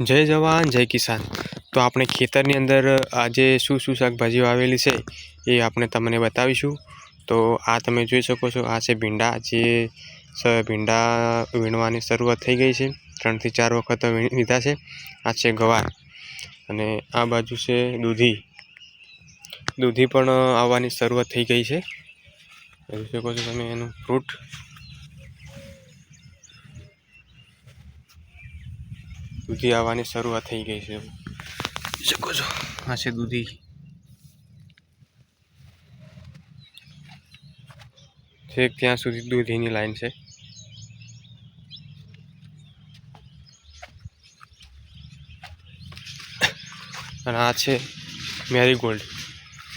જય જવાન જય કિસાન। તો આપણે ખેતરની અંદર આજે શું શાકભાજીઓ આવેલી છે એ આપણે તમને બતાવીશું। તો આ તમે જોઈ શકો છો, આ છે ભીંડા, જે ભીંડા વીણવાની શરૂઆત થઈ ગઈ છે। 3 થી 4 વખત વીણ્યા છે। આ છે ગવાર, અને આ બાજુ છે દૂધી। દૂધી પણ આવવાની શરૂઆત થઈ ગઈ છે, જોઈ શકો છો તમે એનું ફ્રૂટ। દૂધી આવવાની શરૂઆત થઈ ગઈ છે, જોઈ શકો છો। આ છે દૂધી, છેક ત્યાં સુધી દૂધીની લાઈન છે। અને આ છે મેરીગોલ્ડ।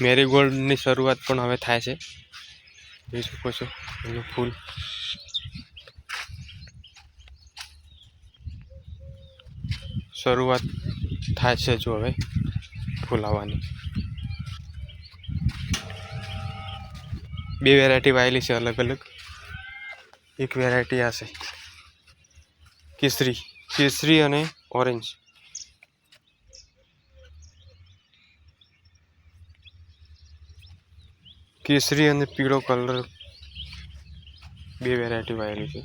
મેરીગોલ્ડની શરૂઆત પણ હવે થાય છે, જોઈ શકો છો એનું ફૂલ। શરૂઆત થાય છે જો હવે ફૂલ આવવાની। 2 વેરાયટી વાયેલી છે અલગ અલગ। એક વેરાયટી આ છે કેસરી અને ઓરેન્જ। કેસરી અને પીળો કલર 2 વેરાયટી વાયેલી છે।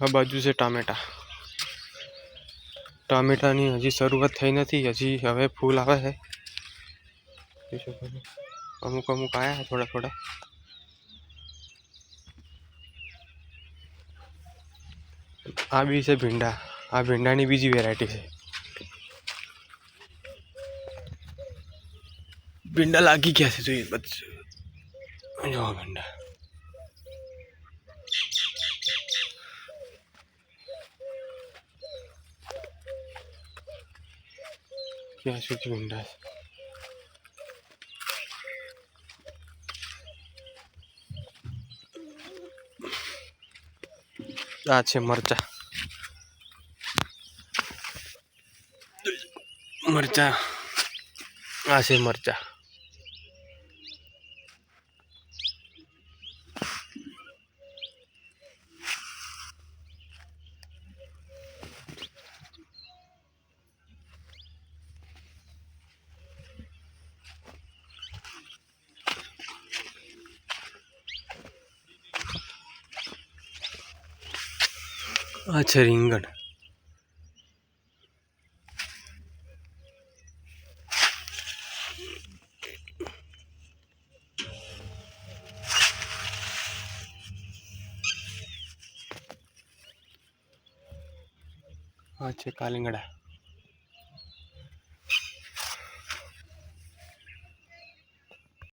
આ બાજુ છે ટામેટા। ટામેટાની હજી શરૂઆત થઈ નથી, હજી હવે ફૂલ આવે છે, જોઈ શકો છો। અમુક આયા થોડા। આ બી છે ભીંડા। આ ભીંડાની બીજી વેરાયટી છે। ભીંડા લાગી ગયા છે, જોઈએ બધું જો ભીંડા। ક્યાં સુધી ભીંડા છે? આ છે મરચા। આ છે મરચા। આ છે રીંગણ। આ છે કાલીંગડા।